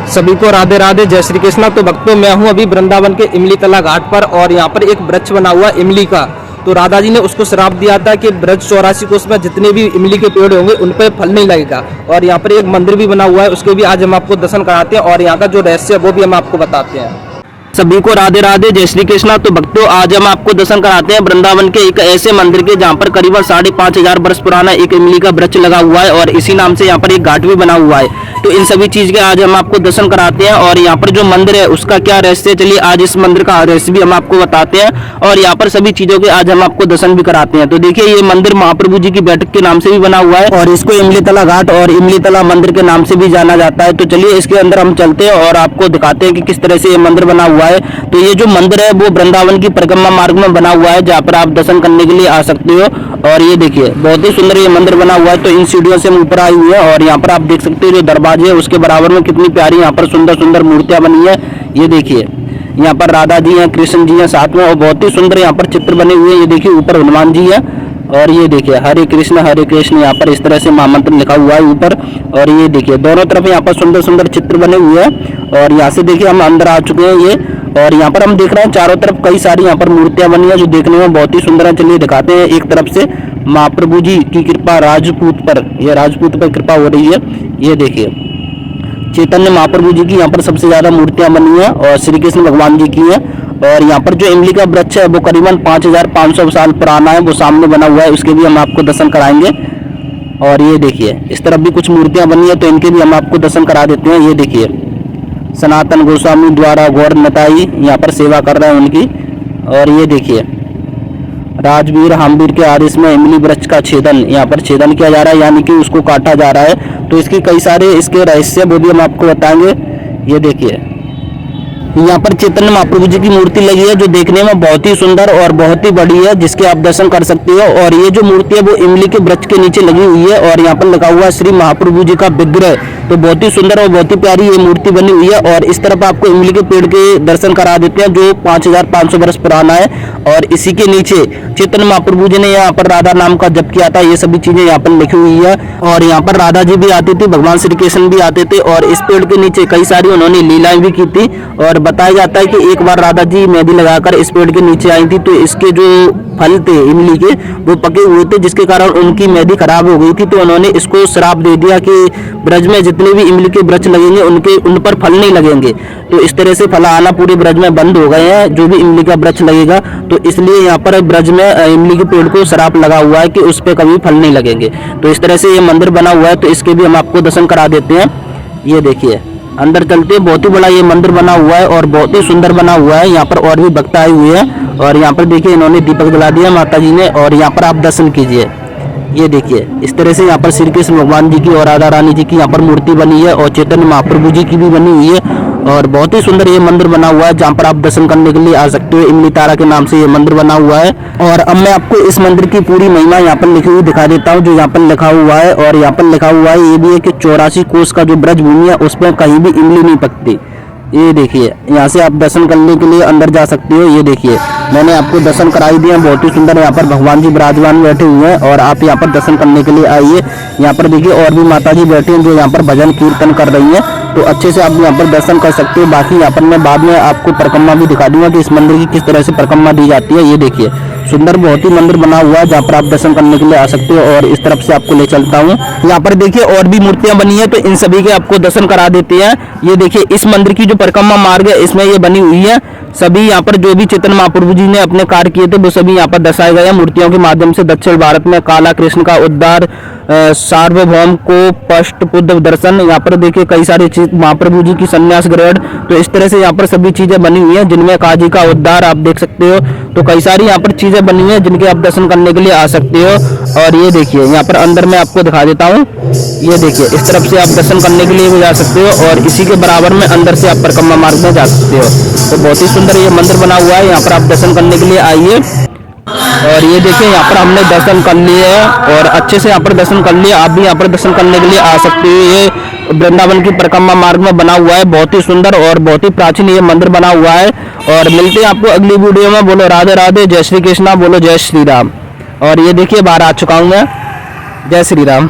सभी को राधे राधे, जय श्री कृष्णा। तो भक्तों, मैं हूं अभी वृंदावन के इमली तला घाट पर और यहाँ पर एक वृक्ष बना हुआ है इमली का। तो राधा जी ने उसको श्राप दिया था कि ब्रज 84 कोस में जितने भी इमली के पेड़ होंगे उन पर फल नहीं लगेगा। और यहाँ पर एक मंदिर भी बना हुआ है, उसके भी आज हम आपको दर्शन कराते हैं और यहाँ का जो रहस्य है वो भी हम आपको बताते हैं। सभी को राधे राधे, जय श्री कृष्णा। तो भक्तों, आज हम आपको दर्शन कराते हैं वृंदावन के एक ऐसे मंदिर के जहाँ पर करीबन 5,500 वर्ष पुराना एक इमली का वृक्ष लगा हुआ है और इसी नाम से यहाँ पर एक घाट भी बना हुआ है। तो इन सभी चीज के आज हम आपको दर्शन कराते हैं और यहाँ पर जो मंदिर है उसका क्या रहस्य, चलिए आज इस मंदिर का रहस्य भी हम आपको बताते हैं और यहाँ पर सभी चीजों के आज हम आपको दर्शन भी कराते हैं। तो देखिए, ये मंदिर महाप्रभु जी की बैठक के नाम से भी बना हुआ है और इसको इमली तला घाट और इमली तला मंदिर के नाम से भी जाना जाता है। तो चलिए इसके अंदर हम चलते हैं और आपको दिखाते हैं कि किस तरह से ये मंदिर बना हुआ है। तो ये जो मंदिर है वो वृंदावन की परिक्रमा मार्ग में बना हुआ है, जहाँ पर आप दर्शन करने के लिए आ सकते हो। और ये देखिए, बहुत ही सुंदर ये मंदिर बना हुआ है। तो इन सीढ़ियों से हम ऊपर आए हुए हैं और यहाँ पर आप देख सकते हो जो दरवाजे है उसके बराबर में कितनी प्यारी यहाँ पर सुंदर सुंदर मूर्तियां बनी है। ये देखिए, यहाँ पर राधा जी हैं, कृष्ण जी हैं साथ में और बहुत ही सुंदर यहाँ पर चित्र बने हुए हैं। ये देखिए, ऊपर हनुमान जी है और ये देखिए हरे कृष्ण यहाँ पर इस तरह से महामंत्र लिखा हुआ है ऊपर। और ये देखिए दोनों तरफ यहाँ पर सुंदर सुंदर चित्र बने हुए हैं और यहाँ से देखिए हम अंदर आ चुके हैं ये। और यहाँ पर हम देख रहे हैं चारों तरफ कई सारी यहाँ पर मूर्तियां बनी है जो देखने में बहुत ही सुंदर है। चलिए दिखाते हैं। एक तरफ से महाप्रभु जी की कृपा राजपूत पर, यह राजपूत पर कृपा हो रही है। ये देखिए चैतन्य महाप्रभु जी की यहाँ पर सबसे ज्यादा मूर्तियां बनी है और श्री कृष्ण भगवान जी की है। और यहाँ पर जो इमली का वृक्ष है वो करीबन 5,500 साल पुराना है, वो सामने बना हुआ है, उसके भी हम आपको दर्शन कराएंगे। और ये देखिए इस तरफ भी कुछ मूर्तियां बनी है तो इनके भी हम आपको दर्शन करा देते हैं। ये देखिए सनातन गोस्वामी द्वारा गौर नताई यहाँ पर सेवा कर रहे हैं उनकी। और ये देखिए राजवीर हामवीर के आदेश में इमली वृक्ष का छेदन, यहाँ पर छेदन किया जा रहा है, यानी कि उसको काटा जा रहा है। तो इसकी कई सारे इसके रहस्य वो भी हम आपको बताएंगे। ये देखिए यहाँ पर चैतन्य महाप्रभु जी की मूर्ति लगी है जो देखने में बहुत ही सुंदर और बहुत ही बड़ी है, जिसके आप दर्शन कर सकते हो। और ये जो मूर्ति है वो इमली के वृक्ष के नीचे लगी हुई है और यहाँ पर लगा हुआ है श्री महाप्रभु जी का विग्रह। तो बहुत ही सुंदर और बहुत ही प्यारी ये मूर्ति बनी हुई है। और इस तरफ आपको इमली के पेड़ के दर्शन करा देते हैं जो 5,500 वर्ष पुराना है। और इसी के नीचे चैतन्य महाप्रभु जी ने यहाँ पर राधा नाम का जप किया था, ये सभी चीजें यहाँ पर लिखी हुई है। और यहाँ पर राधा जी भी आती थी, भगवान श्री कृष्ण भी आते थे और इस पेड़ के नीचे कई सारी उन्होंने लीलाएं भी की थी। और बताया जाता है कि एक बार राधा जी मेहंदी लगाकर इस पेड़ के नीचे आई थी तो इसके जो फल थे इमली के वो पके हुए थे, जिसके कारण उनकी मेहंदी खराब हो गई थी। तो उन्होंने इसको श्राप दे दिया कि ब्रज में जितने भी इमली के वृक्ष लगेंगे उन पर फल नहीं लगेंगे। तो इस तरह से फल आना पूरे ब्रज में बंद हो गए हैं जो भी इमली का वृक्ष लगेगा। तो इसलिए यहाँ पर ब्रज में इमली के पेड़ को श्राप लगा हुआ है कि उस पर कभी फल नहीं लगेंगे। तो इस तरह से ये मंदिर बना हुआ है, तो इसके भी हम आपको दर्शन करा देते हैं। ये देखिए अंदर चलते हैं। बहुत ही बड़ा ये मंदिर बना हुआ है और बहुत ही सुंदर बना हुआ है। यहाँ पर और भी भक्त आए हुए हैं और यहाँ पर देखिए इन्होंने दीपक जला दिया माता जी ने और यहाँ पर आप दर्शन कीजिए। ये देखिए इस तरह से यहाँ पर श्री कृष्ण भगवान जी की और राधा रानी जी की यहाँ पर मूर्ति बनी है और चैतन्य महाप्रभु जी की भी बनी हुई है। और बहुत ही सुंदर ये मंदिर बना हुआ है जहाँ पर आप दर्शन करने के लिए आ सकते हो। इमली तारा के नाम से ये मंदिर बना हुआ है। और अब मैं आपको इस मंदिर की पूरी महिमा यहाँ पर लिखी हुई दिखा देता हूँ जो यहाँ पर लिखा हुआ है। और यहाँ पर लिखा हुआ है ये भी है कि 84 कोस का जो ब्रज भूमि है उसमें कहीं भी इमली नहीं पकती। ये देखिए यहाँ से आप दर्शन करने के लिए अंदर जा सकते हो। ये देखिए मैंने आपको दर्शन कराई दिए, बहुत ही सुंदर यहाँ पर भगवान जी विराजमान बैठे हुए हैं और आप यहाँ पर दर्शन करने के लिए आइए। यहाँ पर देखिए और भी माता जी बैठी हैं जो यहाँ पर भजन कीर्तन कर रही हैं, तो अच्छे से आप यहाँ पर दर्शन कर सकते हो। बाकी यहाँ पर मैं बाद में आपको परिक्रमा भी दिखा दूंगा कि इस मंदिर की किस तरह से परिक्रमा दी जाती है। ये देखिए सुंदर बहुत ही मंदिर बना हुआ है जहाँ पर आप दर्शन करने के लिए आ सकते हो। और इस तरफ से आपको ले चलता हूँ। यहाँ पर देखिए और भी मूर्तियां बनी है तो इन सभी के आपको दर्शन करा देते हैं। ये देखिए इस मंदिर की जो परिक्रमा मार्ग है इसमें ये बनी हुई है। सभी यहाँ पर जो भी चैतन्य महाप्रभु जी ने अपने कार्य किए थे वो सभी यहाँ पर दर्शाए गए हैं मूर्तियों के माध्यम से। दक्षिण भारत में काला कृष्ण का उद्धार, सार्वभौम को पष्टपुत्र दर्शन, यहाँ पर देखिए कई सारी चीज, महाप्रभु जी की संन्यास ग्रहण। तो इस तरह से यहाँ पर सभी चीजें बनी हुई हैं जिनमें काजी का उद्धार आप देख सकते हो। तो कई सारी यहाँ पर चीजें बनी हुई हैं जिनके आप दर्शन करने के लिए आ सकते हो। और ये देखिए यहाँ पर अंदर मैं आपको दिखा देता हूँ। ये देखिए इस तरफ से आप दर्शन करने के लिए भी जा सकते हो और इसी के बराबर में अंदर से आप परिक्रमा मार्ग में जा सकते हो। तो बहुत ही सुंदर ये मंदिर बना हुआ है, यहाँ पर आप दर्शन करने के लिए आइए। और ये देखिए यहाँ पर हमने दर्शन कर लिए और अच्छे से यहाँ पर दर्शन कर लिए। आप भी यहाँ पर दर्शन करने के लिए आ सकते हो। ये वृंदावन की परिक्रमा मार्ग में बना हुआ है, बहुत ही सुंदर और बहुत ही प्राचीन ये मंदिर बना हुआ है। और मिलते हैं आपको अगली वीडियो में। बोलो राधे राधे, जय श्री कृष्णा, बोलो जय श्री राम। और ये देखिए बाहर आ चुका हूँ मैं। जय श्री राम।